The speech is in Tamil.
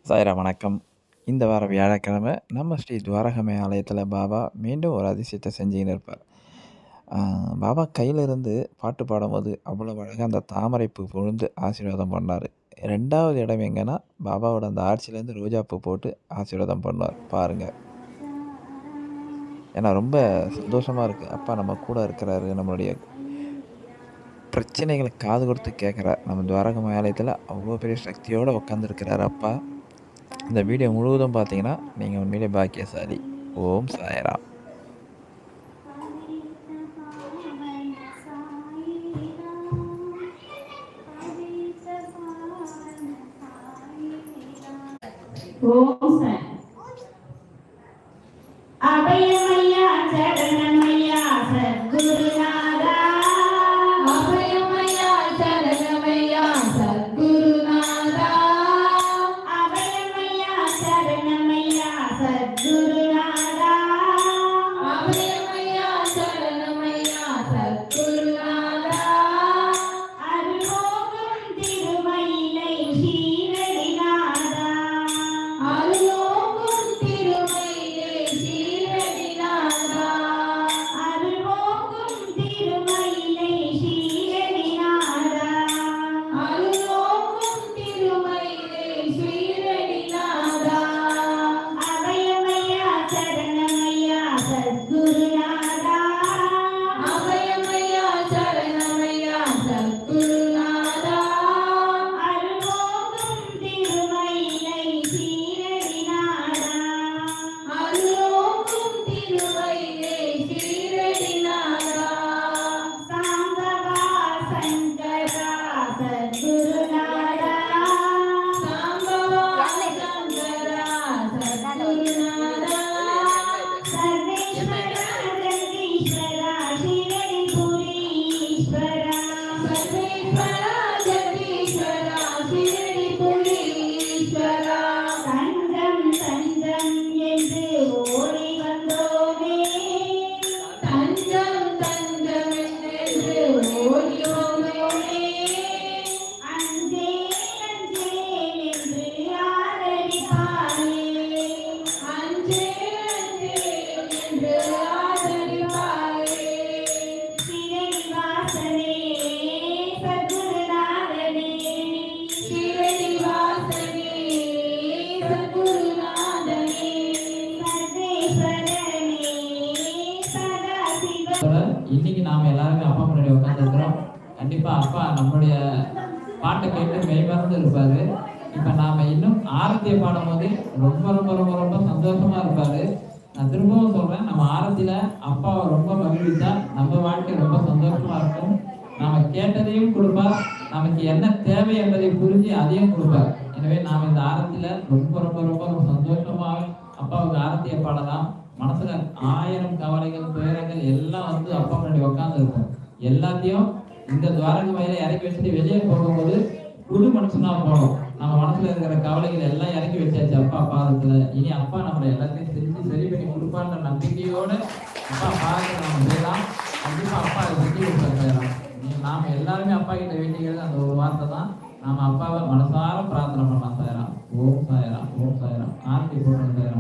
சாய்ராம் வணக்கம். இந்த வார வியாழக்கிழமை நம்ம ஸ்ரீ துவாரகமே ஆலயத்தில் பாபா மீண்டும் ஒரு அதிசயத்தை செஞ்சுக்கின்னு இருப்பார். பாபா கையிலிருந்து பாட்டு பாடும்போது அவ்வளோ அழகாக அந்த தாமரைப்பூ விழுந்து ஆசீர்வாதம் பண்ணார். 2வது இடம் எங்கன்னா பாபாவோட அந்த ஆட்சியிலேருந்து ரோஜாப்பூ போட்டு ஆசீர்வாதம் பண்ணுவார் பாருங்கள். ஏன்னா ரொம்ப சந்தோஷமாக இருக்குது. அப்பா நம்ம கூட இருக்கிறாரு, நம்மளுடைய பிரச்சனைகளை காது கொடுத்து கேட்குறார். நம்ம துவாரகமே ஆலயத்தில் அவ்வளோ பெரிய சக்தியோடு உட்காந்துருக்கிறார் அப்பா. இந்த வீடியோ முழுவதும் பார்த்தீங்கன்னா நீங்கள் உண்மையிலே பாக்கியசாலி. ஓம் சாய்ராம். ஓம் சாய். அபயமய்யா சரணமய்யா சத்குருநாதா. அபயமய்யா சரணமய்யா சத்குருநாதா. அபயமய்யா சரணமய்யா சத்குருநாதா. அபயமய்யா சரணமய்யா சத்குருநாதா. அருள்மோகம் திருமயிலை ஸ்ரீரடிநாதா. அருள்மோகம் திருமயிலை ஸ்ரீரடிநாதா. அருள்மோகம் திருமயிலை ஸ்ரீரடிநாதா. அருள்மோகம் திருமயிலை ஸ்ரீரடிநாதா. அபயமய்யா சரணமய்யா சத்குருநாதா. அபயமய்யா சரணமய்யா சத்குருநாதா. அருள்மோகம் திருமயிலை ஸ்ரீரடிநாதா. அருள்மோகம் திருமயிலை ஸ்ரீரடிநாதா. சாம்பவா சங்கரா சத்குருநாதா. சாம்பவா சங்கரா சத்குருநாதா. சர்வேஸ்வரா ஜெகதீஸ்வரா ஷிரடிபுரீஸ்வரா. சர்வேஸ்வரா ஜெகதீஸ்வரா ஷிரடிபுரீஸ்வரா. தஞ்சம் தஞ்சம் என்று ஓடி வந்தோமே. தஞ்சம் தஞ்சம் என்று ஓடி வந்தோமே. அஞ்சேன் அஞ்சேன் என்று ஆதரிப்பாயே. அஞ்சேன் அஞ்சேன் என்று ஆதரிப்பாயே. ஸ்ரீரடி வாசனே சத்குருநாதனே. ஸ்ரீரடி வாசனே சத்குருநாதனே. சர்வேஸ்வரனே சதாசிவ. இன்னைக்கு நாம எல்லாருமே அப்பா முன்னாடி உட்காந்துருக்கிறோம். கண்டிப்பா அப்பா நம்மளுடைய பாட்டை கேட்டு மெய்மறந்து இருப்பாரு. இப்ப நாம இன்னும் ஆரத்தியை பாடும்போது ரொம்ப ரொம்ப ரொம்ப ரொம்ப சந்தோஷமா இருப்பாரு. நான் திரும்பவும் சொல்றேன், நம்ம ஆரத்தியில அப்பாவை ரொம்ப மகிழ்வித்தா நம்ம வாழ்க்கை ரொம்ப சந்தோஷமா இருக்கும். நாம கேட்டதையும் கொடுப்பார், நமக்கு என்ன தேவை என்பதை புரிஞ்சு அதையும் கொடுப்பார். எனவே நாம இந்த ஆரத்தியில ரொம்ப ரொம்ப ரொம்ப ரொம்ப சந்தோஷமா அப்பாவுக்கு ஆரத்தியை பாடலாம். மனசுல 1000 கவலைகள் துயரங்கள் எல்லாம் வந்து அப்பா முன்னாடி உட்கார்ந்து இருக்கும். எல்லாத்தையும் இந்த துவாரகமையில இறக்கி வச்சுட்டு வெளியே போகும்போது புது மனுஷனா போகணும். நம்ம மனசுல இருக்கிற கவலைகள் எல்லாம் இறக்கி வச்சாச்சு அப்பா பாதத்துல. இனி அப்பா நம்மளை எல்லாத்தையும் செஞ்சு சரி பண்ணி கொடுப்பான்ற நம்பிக்கையோட அப்பா பாதத்துல நம்ம செய்யலாம். கண்டிப்பா அப்பா அதை செஞ்சு கொடுப்பாரு. நாம எல்லாருமே அப்பா கிட்ட வேண்டிக்கிறது அந்த ஒரு வார்த்தை தான். நாம அப்பாவை மனசார பிரார்த்தனை பண்ணலாம். சாயராம். ஓம் சாயராம். ஓம் சாயராம். ஆரத்தி போட்டு சாயராம்.